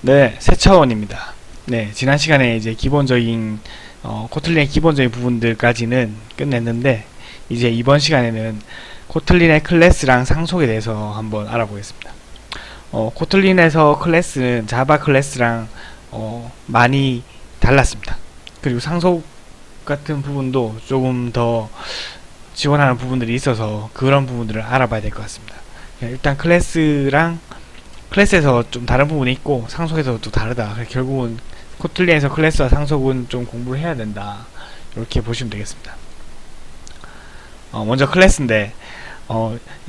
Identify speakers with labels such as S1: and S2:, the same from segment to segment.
S1: 네, 새 차원입니다. 네, 지난 시간에 이제 기본적인 코틀린의 기본적인 부분들까지는 끝냈는데 이제 이번 시간에는 코틀린의 클래스랑 상속에 대해서 한번 알아보겠습니다. 코틀린에서 클래스는 자바 클래스랑 많이 달랐습니다. 그리고 상속 같은 부분도 조금 더 지원하는 부분들이 있어서 그런 부분들을 알아봐야 될 것 같습니다. 일단 클래스에서 좀 다른 부분이 있고 상속에서 또 다르다. 결국은 코틀린에서 클래스와 상속은 좀 공부를 해야 된다. 이렇게 보시면 되겠습니다. 먼저 클래스인데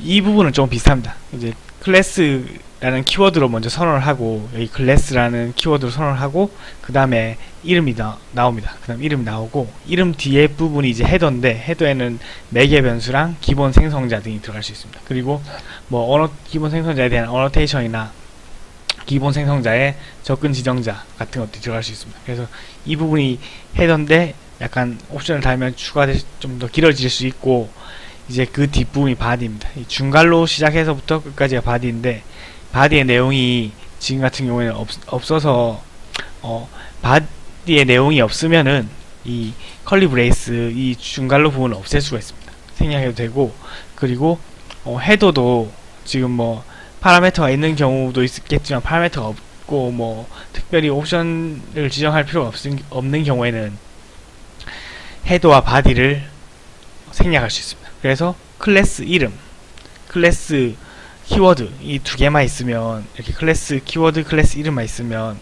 S1: 이 부분은 좀 비슷합니다. 이제 클래스라는 키워드로 먼저 선언을 하고 여기 클래스라는 키워드로 선언을 하고 그 다음에 이름이 나옵니다. 그 다음 이름이 나오고 이름 뒤에 부분이 이제 헤더인데 헤더에는 매개 변수랑 기본 생성자 등이 들어갈 수 있습니다. 그리고 뭐 기본 생성자에 대한 어노테이션이나 기본 생성자의 접근 지정자 같은 것들이 들어갈 수 있습니다. 그래서 이 부분이 헤더인데 약간 옵션을 달면 좀 더 길어질 수 있고 이제 그 뒷부분이 바디입니다. 이 중괄로 시작해서부터 끝까지가 바디인데 바디의 내용이 지금 같은 경우에는 없어서 바디의 내용이 없으면은 이 컬리 브레이스 이 중괄로 부분을 없앨 수가 있습니다. 생략해도 되고 그리고 헤더도 지금 뭐 파라미터가 있는 경우도 있겠지만 파라미터가 없고 뭐 특별히 옵션을 지정할 필요가 없는 경우에는 헤더와 바디를 생략할 수 있습니다. 그래서 클래스 이름, 클래스 키워드 이 두 개만 있으면 이렇게 클래스 키워드, 클래스 이름만 있으면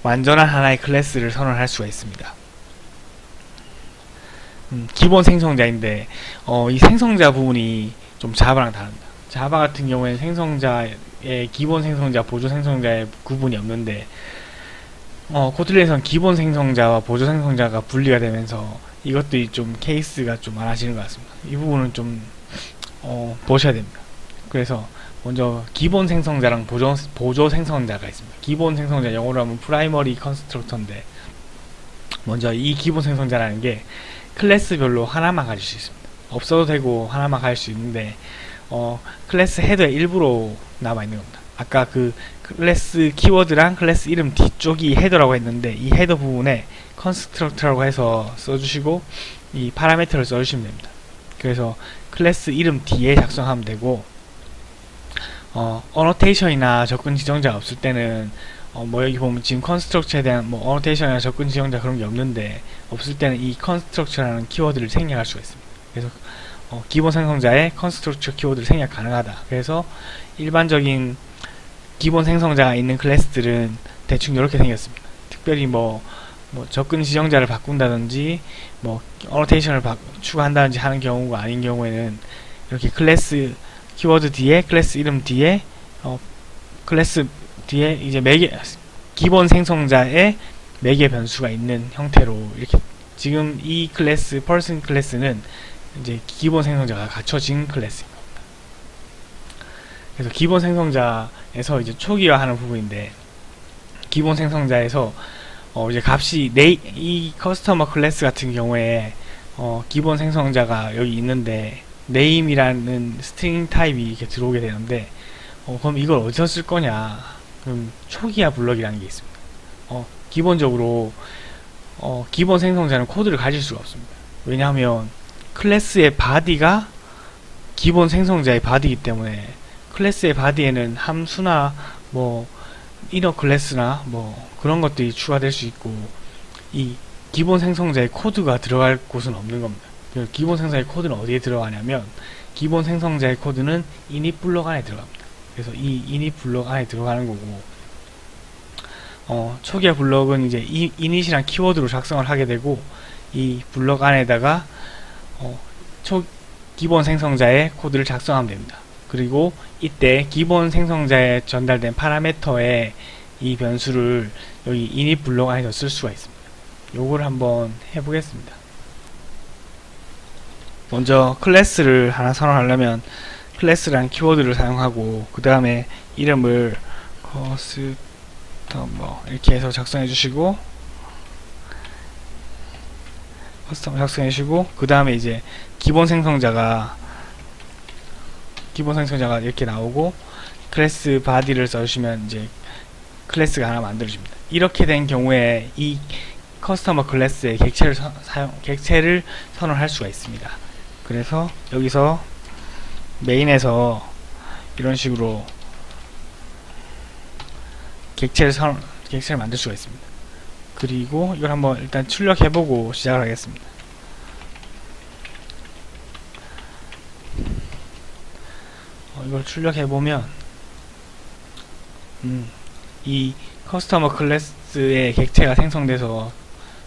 S1: 완전한 하나의 클래스를 선언할 수가 있습니다. 기본 생성자인데 이 생성자 부분이 좀 자바랑 다릅니다. 자바 같은 경우에는 생성자의 기본 생성자, 보조 생성자의 구분이 없는데 코틀린에서는 기본 생성자와 보조 생성자가 분리가 되면서 이것도 좀 케이스가 좀 많아지는 것 같습니다. 이 부분은 좀 보셔야 됩니다. 그래서 먼저 기본 생성자랑 보조 생성자가 있습니다. 기본 생성자 영어로 하면 프라이머리 컨스트럭터인데 먼저 이 기본 생성자라는 게 클래스별로 하나만 가질 수 있습니다. 없어도 되고 하나만 가질 수 있는데 클래스 헤더의 일부로 남아있는 겁니다. 아까 그 클래스 키워드랑 클래스 이름 뒤쪽이 헤더라고 했는데 이 헤더 부분에 컨스트럭터라고 해서 써주시고 이 파라미터를 써주시면 됩니다. 그래서 클래스 이름 뒤에 작성하면 되고 어노테이션이나 접근 지정자가 없을 때는 뭐 여기 보면 지금 컨스트럭처에 대한 뭐 어노테이션이나 접근 지정자 그런 게 없는데 없을 때는 이 컨스트럭처라는 키워드를 생략할 수가 있습니다. 그래서 기본 생성자의 컨스트럭처 키워드를 생략 가능하다. 그래서 일반적인 기본 생성자가 있는 클래스들은 대충 이렇게 생겼습니다. 특별히 뭐 접근 지정자를 바꾼다든지 뭐 어노테이션을 추가한다든지 하는 경우가 아닌 경우에는 이렇게 클래스 키워드 뒤에 클래스 이름 뒤에 클래스 뒤에 이제 기본 생성자의 매개 변수가 있는 형태로 이렇게 지금 이 클래스 person 클래스는 이제 기본 생성자가 갖춰진 클래스입니다. 그래서 기본 생성자에서 이제 초기화하는 부분인데 기본 생성자에서 이제 값이 이 커스터머 클래스 같은 경우에 기본 생성자가 여기 있는데 name이라는 스트링 타입이 이렇게 들어오게 되는데 그럼 이걸 어디서 쓸 거냐? 그럼 초기화 블럭이라는 게 있습니다. 기본적으로 기본 생성자는 코드를 가질 수가 없습니다. 왜냐하면 클래스의 바디가 기본 생성자의 바디이기 때문에 클래스의 바디에는 함수나 뭐 이너 클래스나 뭐 그런 것들이 추가될 수 있고 이 기본 생성자의 코드가 들어갈 곳은 없는 겁니다. 기본 생성자의 코드는 어디에 들어가냐면 기본 생성자의 코드는 init 블록 안에 들어갑니다. 그래서 이 init 블록 안에 들어가는 거고 초기화 블록은 이제 이 init이란 키워드로 작성을 하게 되고 이 블록 안에다가 기본 생성자의 코드를 작성하면 됩니다. 그리고 이때 기본 생성자에 전달된 파라미터에 이 변수를 여기 init 블록 안에서 쓸 수가 있습니다. 요걸 한번 해보겠습니다. 먼저 클래스를 하나 선언하려면 클래스라는 키워드를 사용하고 그 다음에 이름을 커스터머 이렇게 해서 작성해 주시고 커스터머 작성해 주시고 그 다음에 이제 기본 생성자가 이렇게 나오고 클래스 바디를 써주시면 이제 클래스가 하나 만들어집니다. 이렇게 된 경우에 이 커스터머 클래스의 객체를 선언할 수가 있습니다. 그래서 여기서 메인에서 이런 식으로 객체를 만들 수가 있습니다. 그리고 이걸 한번 일단 출력해보고 시작을 하겠습니다. 이걸 출력해보면 이 커스터머 클래스의 객체가 생성돼서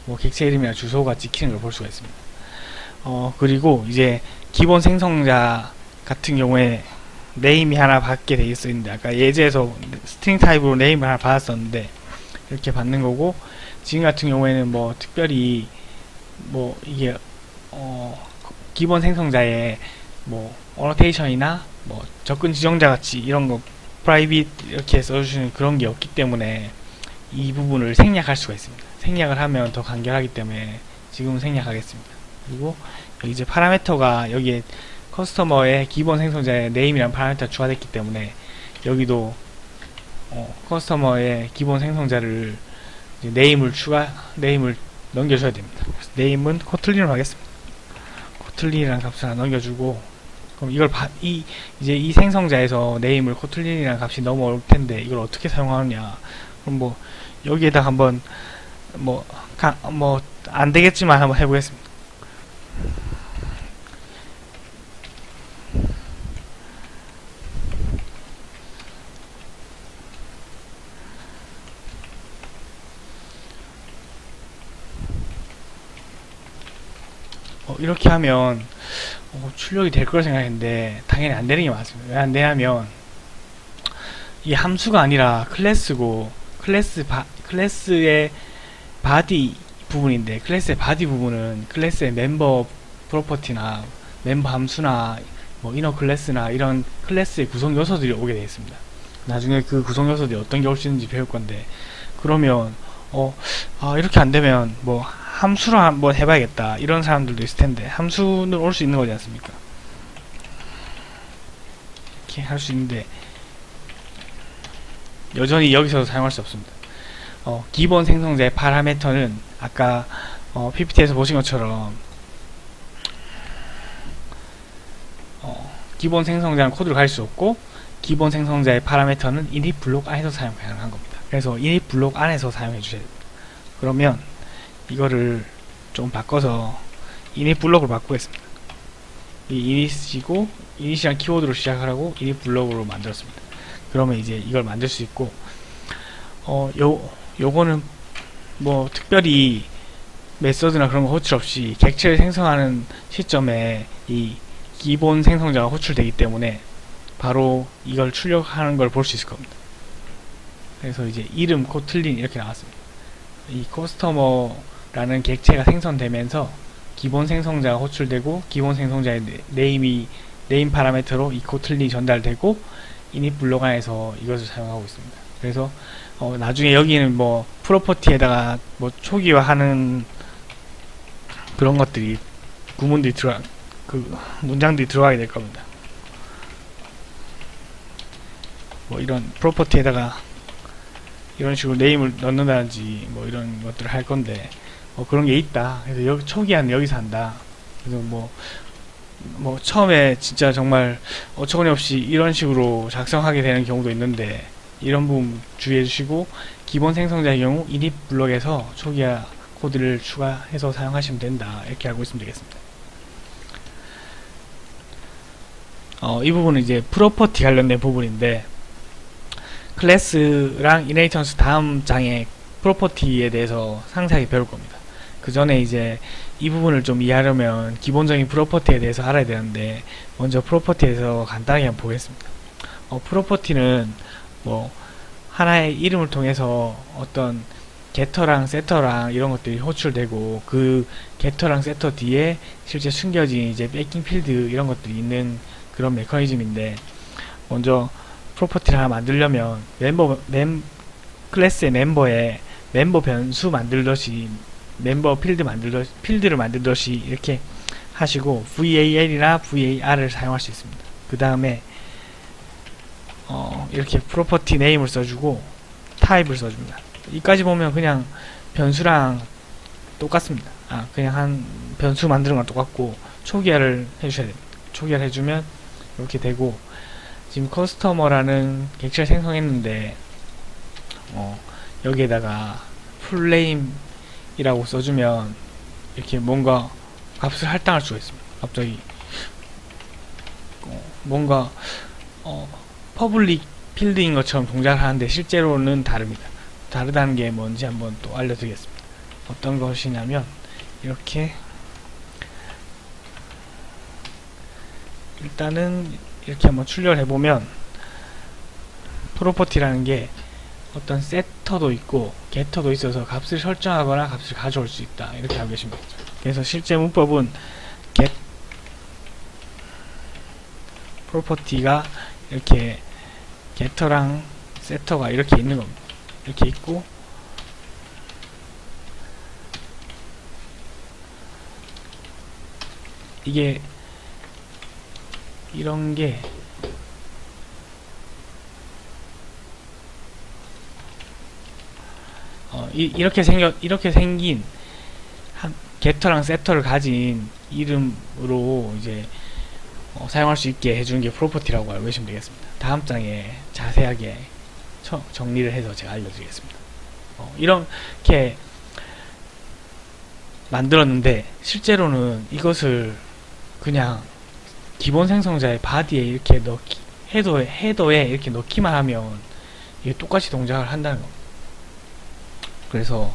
S1: 뭐 객체 이름이나 주소가 찍히는 걸 볼 수가 있습니다. 그리고 이제 기본 생성자 같은 경우에 네임이 하나 받게 돼 있었는데, 아까 예제에서 스트링 타입으로 네임을 하나 받았었는데 이렇게 받는 거고, 지금 같은 경우에는 뭐 특별히 뭐 이게 기본 생성자의 뭐 어노테이션이나 뭐 접근 지정자 같이 이런 거 프라이빗 이렇게 써주시는 그런 게 없기 때문에 이 부분을 생략할 수가 있습니다. 생략을 하면 더 간결하기 때문에 지금은 생략하겠습니다. 그리고 여기 이제 파라미터가 여기에 커스터머의 기본 생성자의 네임이라는 파라미터가 추가됐기 때문에 여기도 커스터머의 기본 생성자를 이제 네임을 넘겨줘야 됩니다. 그래서 네임은 코틀린으로 하겠습니다. 코틀린이라는 값을 하나 넘겨주고, 그럼 이걸 이제 이 생성자에서 네임을 코틀린이라는 값이 넘어올 텐데 이걸 어떻게 사용하느냐? 그럼 뭐 여기에다 한번 뭐 안 되겠지만 한번 해보겠습니다. 이렇게 하면 출력이 될 거라 생각했는데 당연히 안 되는 게 맞습니다. 왜 안 되냐면 이 함수가 아니라 클래스고, 클래스의 바디 부분인데, 클래스의 바디 부분은 클래스의 멤버 프로퍼티나 멤버 함수나 뭐 이너 클래스나 이런 클래스의 구성 요소들이 오게 되어 있습니다. 나중에 그 구성 요소들이 어떤 게 올 수 있는지 배울 건데, 그러면 이렇게 안 되면 뭐 함수로 한번 해봐야겠다 이런 사람들도 있을 텐데, 함수는 올 수 있는 거지 않습니까? 이렇게 할 수 있는데 여전히 여기서도 사용할 수 없습니다. 기본 생성자의 파라미터는 아까 PPT에서 보신 것처럼 기본 생성자는 코드를 갈 수 없고, 기본 생성자의 파라미터는 init 블록 안에서 사용 가능한 겁니다. 그래서 init 블록 안에서 사용해 주셔야 됩니다. 그러면 이거를 좀 바꿔서 init 블록을 바꾸겠습니다. 이 init이고, init이란 키워드로 시작하라고 init 블록으로 만들었습니다. 그러면 이제 이걸 만들 수 있고, 요거는 뭐 특별히 메서드나 그런 거 호출 없이 객체를 생성하는 시점에 이 기본 생성자가 호출되기 때문에 바로 이걸 출력하는 걸 볼 수 있을 겁니다. 그래서 이제 이름 코틀린 이렇게 나왔습니다. 이 커스터머라는 객체가 생성되면서 기본 생성자가 호출되고, 기본 생성자의 네임 파라미터로 이 코틀린이 전달되고, init 블록 안에서 이것을 사용하고 있습니다. 그래서 나중에 여기는 뭐 프로퍼티에다가 뭐 초기화하는 그런 것들이, 구문들이 문장들이 들어가게 될 겁니다. 뭐 이런 프로퍼티에다가 이런 식으로 네임을 넣는다든지 뭐 이런 것들을 할 건데, 그런 게 있다. 그래서 여기 초기화는 여기서 한다. 그래서 뭐 처음에 진짜 정말 어처구니없이 이런 식으로 작성하게 되는 경우도 있는데, 이런 부분 주의해 주시고, 기본 생성자의 경우 init 블록에서 초기화 코드를 추가해서 사용하시면 된다, 이렇게 알고 있으면 되겠습니다. 이 부분은 이제 프로퍼티 관련된 부분인데, 클래스랑 이너리턴스 다음 장에 프로퍼티에 대해서 상세하게 배울 겁니다. 그 전에 이제 이 부분을 좀 이해하려면 기본적인 프로퍼티에 대해서 알아야 되는데, 먼저 프로퍼티에서 간단하게 한번 보겠습니다. 프로퍼티는 뭐 하나의 이름을 통해서 어떤 게터랑 세터랑 이런 것들이 호출되고, 그 게터랑 세터 뒤에 실제 숨겨진 이제 백킹 필드 이런 것들이 있는 그런 메커니즘인데, 먼저 프로퍼티를 하나 만들려면 클래스의 멤버에 멤버 변수 만들듯이, 멤버 필드를 만들듯이 이렇게 하시고, VAL이나 VAR을 사용할 수 있습니다. 그 다음에 이렇게 프로퍼티 네임을 써주고, 타입을 써줍니다. 이까지 보면 그냥 변수랑 똑같습니다. 그냥 한 변수 만드는 거랑 똑같고, 초기화를 해주셔야 됩니다. 초기화를 해주면 이렇게 되고, 지금 커스터머라는 객체를 생성했는데 여기에다가 풀네임이라고 써주면 이렇게 뭔가 값을 할당할 수가 있습니다. 갑자기 뭔가 퍼블릭 필드인 것처럼 동작을 하는데 실제로는 다릅니다. 다르다는 게 뭔지 한번 또 알려드리겠습니다. 어떤 것이냐면 이렇게 일단은 이렇게 한번 출력을 해보면 프로퍼티라는 게 어떤 세터도 있고 게터도 있어서 값을 설정하거나 값을 가져올 수 있다, 이렇게 알고 계시면 되죠. 그래서 실제 문법은 get 프로퍼티가 이렇게 get터랑 setter가 이렇게 있는 겁니다. 이렇게 있고, 이게 이런 게 이렇게 생긴 get터랑 setter를 가진 이름으로 이제 사용할 수 있게 해주는 게 프로퍼티라고 알고 계시면 되겠습니다. 다음 장에 자세하게 정리를 해서 제가 알려드리겠습니다. 이렇게 만들었는데 실제로는 이것을 그냥 기본 생성자의 바디에 이렇게 헤더에 이렇게 넣기만 하면 이게 똑같이 동작을 한다는 겁니다. 그래서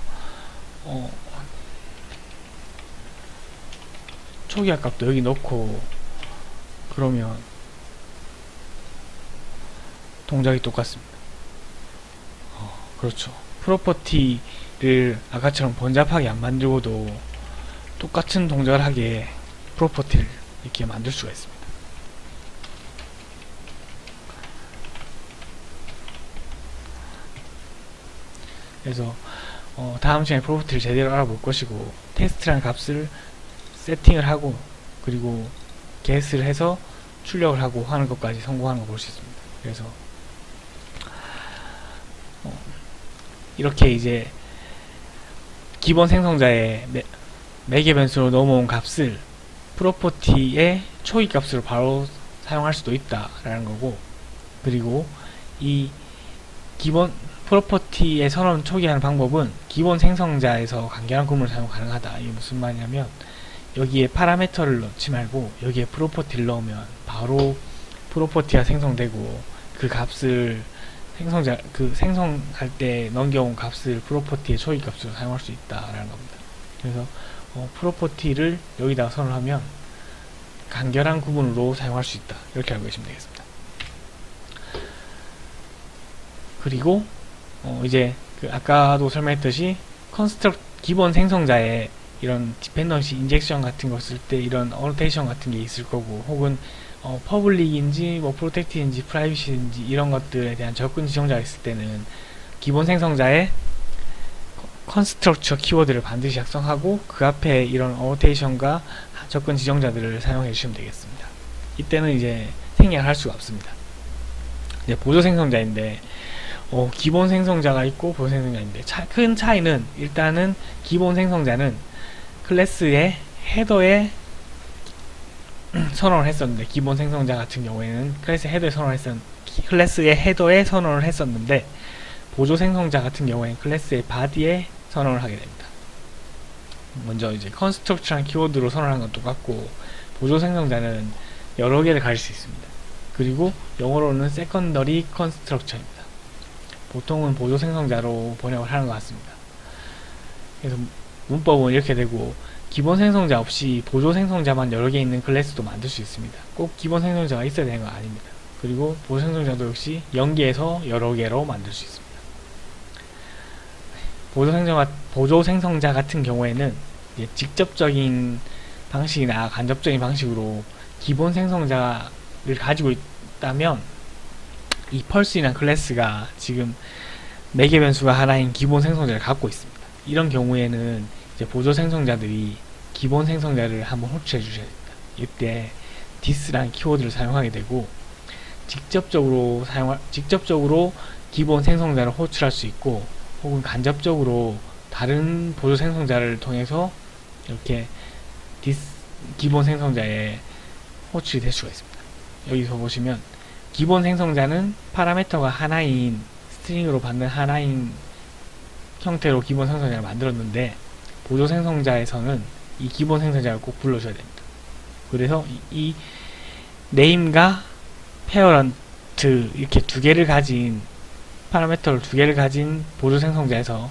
S1: 초기화 값도 여기 넣고 그러면 동작이 똑같습니다. 그렇죠. 프로퍼티를 아까처럼 번잡하게 안 만들고도 똑같은 동작을 하게 프로퍼티를 이렇게 만들 수가 있습니다. 그래서 다음 시간에 프로퍼티를 제대로 알아볼 것이고, 테스트라는 값을 세팅을 하고 그리고 get을 해서 출력을 하고 하는 것까지 성공하는 거 볼 수 있습니다. 그래서 이렇게 이제 기본 생성자의 매개 변수로 넘어온 값을 프로퍼티의 초기 값으로 바로 사용할 수도 있다라는 거고, 그리고 이 기본 프로퍼티의 선언 초기화하는 방법은 기본 생성자에서 간결한 구문을 사용 가능하다. 이게 무슨 말이냐면 여기에 파라미터를 넣지 말고 여기에 프로퍼티를 넣으면 바로 프로퍼티가 생성되고 그 값을 생성할 때 넘겨온 값을 프로퍼티의 초기 값으로 사용할 수 있다라는 겁니다. 그래서 프로퍼티를 여기다가 선언하면 간결한 구문으로 사용할 수 있다, 이렇게 알고 계시면 되겠습니다. 그리고 이제 아까도 설명했듯이 기본 생성자에 이런 디펜던시 인젝션 같은 거 쓸 때 이런 어노테이션 같은 게 있을 거고, 혹은 퍼블릭인지 뭐 프로텍티인지 프라이빗인지 이런 것들에 대한 접근 지정자가 있을 때는 기본 생성자에 컨스트럭처 키워드를 반드시 작성하고 그 앞에 이런 어노테이션과 접근 지정자들을 사용해 주시면 되겠습니다. 이때는 이제 생략을 할 수가 없습니다. 이제 보조 생성자인데 기본 생성자가 있고 보조 생성자인데 큰 차이는, 일단은 기본 생성자는 클래스의 헤더에 선언을 했었는데, 기본 생성자 같은 경우에는 클래스의 헤더에 선언을 했었는데, 보조 생성자 같은 경우에는 클래스의 바디에 선언을 하게 됩니다. 먼저 이제 컨스트럭트라는 키워드로 선언한 건 똑같고, 보조 생성자는 여러 개를 가질 수 있습니다. 그리고 영어로는 세컨더리 컨스트럭처입니다. 보통은 보조 생성자로 번역을 하는 것 같습니다. 그래서 문법은 이렇게 되고, 기본 생성자 없이 보조 생성자만 여러 개 있는 클래스도 만들 수 있습니다. 꼭 기본 생성자가 있어야 되는 건 아닙니다. 그리고 보조 생성자도 역시 연계해서 여러 개로 만들 수 있습니다. 보조 생성자 같은 경우에는 이제 직접적인 방식이나 간접적인 방식으로 기본 생성자를 가지고 있다면, 이 펄스이라는 클래스가 지금 매개 변수가 하나인 기본 생성자를 갖고 있습니다. 이런 경우에는 이제 보조 생성자들이 기본 생성자를 한번 호출해 주셔야 됩니다. 이때 this라는 키워드를 사용하게 되고, 직접적으로 기본 생성자를 호출할 수 있고, 혹은 간접적으로 다른 보조 생성자를 통해서 이렇게 기본 생성자에 호출이 될 수가 있습니다. 여기서 보시면 기본 생성자는 파라미터가 하나인, 스트링으로 받는 하나인 형태로 기본 생성자를 만들었는데, 보조 생성자에서는 이 기본 생성자를 꼭 불러줘야 됩니다. 그래서 이 name과 parent 이렇게 두 개를 가진, 파라미터를 두 개를 가진 보조 생성자에서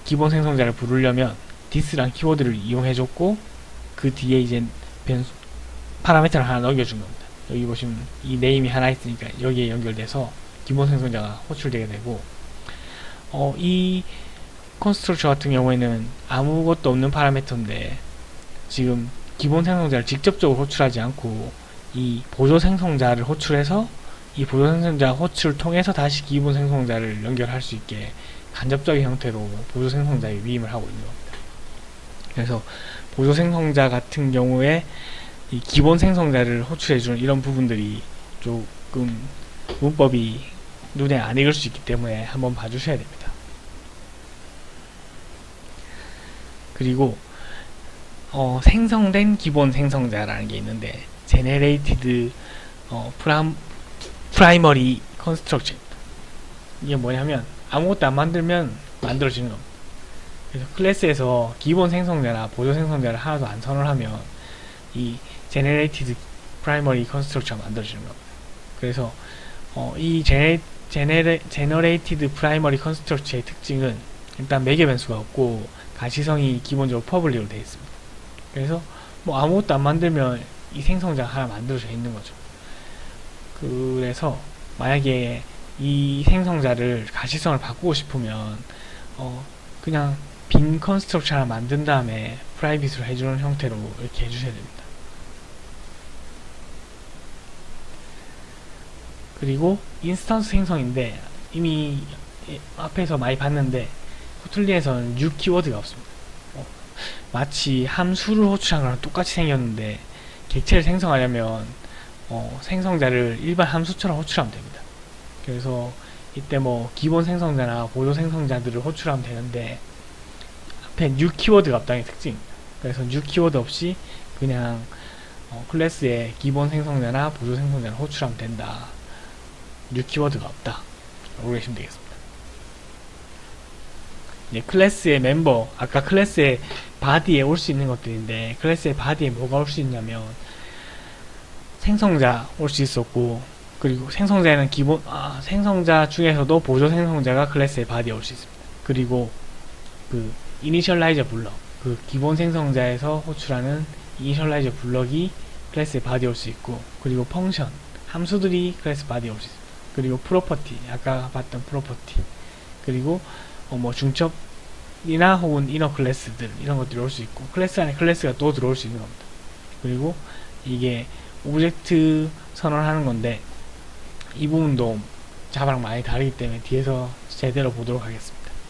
S1: 기본 생성자를 부르려면 this랑 키워드를 이용해줬고, 그 뒤에 이제 파라미터를 하나 넣어준 겁니다. 여기 보시면 이 name이 하나 있으니까 여기에 연결돼서 기본 생성자가 호출되게 되고, 이 컨스트럭처 같은 경우에는 아무것도 없는 파라미터인데, 지금 기본 생성자를 직접적으로 호출하지 않고 이 보조 생성자를 호출해서 이 보조 생성자 호출을 통해서 다시 기본 생성자를 연결할 수 있게 간접적인 형태로 보조 생성자에 위임을 하고 있는 겁니다. 그래서 보조 생성자 같은 경우에 이 기본 생성자를 호출해주는 이런 부분들이 조금 문법이 눈에 안 익을 수 있기 때문에 한번 봐주셔야 됩니다. 그리고 생성된 기본 생성자라는 게 있는데, generated primary construction. 이게 뭐냐면 아무것도 안 만들면 만들어지는 겁니다. 그래서 클래스에서 기본 생성자나 보조 생성자를 하나도 안 선언하면 이 generated primary construction가 만들어지는 겁니다. 그래서 이 generated primary construction의 특징은 일단 매개 변수가 없고 가시성이 기본적으로 퍼블릭으로 되어 있습니다. 그래서 뭐 아무것도 안 만들면 이 생성자가 하나 만들어져 있는 거죠. 그래서 만약에 이 생성자를 가시성을 바꾸고 싶으면 그냥 빈 컨스트럭처 하나 만든 다음에 프라이빗으로 해주는 형태로 이렇게 해주셔야 됩니다. 그리고 인스턴스 생성인데, 이미 앞에서 많이 봤는데 코틀린에서는 new 키워드가 없습니다. 마치 함수를 호출한 거랑 똑같이 생겼는데, 객체를 생성하려면 생성자를 일반 함수처럼 호출하면 됩니다. 그래서 이때 뭐 기본 생성자나 보조 생성자들을 호출하면 되는데, 앞에 new 키워드가 없다는 게 특징입니다. 그래서 new 키워드 없이 그냥 클래스에 기본 생성자나 보조 생성자를 호출하면 된다. new 키워드가 없다. 알고 계시면 되겠습니다. 클래스의 멤버, 아까 클래스의 바디에 올 수 있는 것들인데, 클래스의 바디에 뭐가 올 수 있냐면 생성자 올 수 있었고, 그리고 생성자에는 생성자 중에서도 보조 생성자가 클래스의 바디에 올 수 있습니다. 그리고 그 이니셜라이저 블럭, 그 기본 생성자에서 호출하는 이니셜라이저 블럭이 클래스의 바디에 올 수 있고, 그리고 펑션, 함수들이 클래스 바디에 올 수 있습니다. 그리고 프로퍼티, 아까 봤던 프로퍼티, 그리고 뭐 중첩이나 혹은 이너 클래스들, 이런 것들이 올 수 있고, 클래스 안에 클래스가 또 들어올 수 있는 겁니다. 그리고 이게 오브젝트 선언하는 건데, 이 부분도 자바랑 많이 다르기 때문에 뒤에서 제대로 보도록 하겠습니다.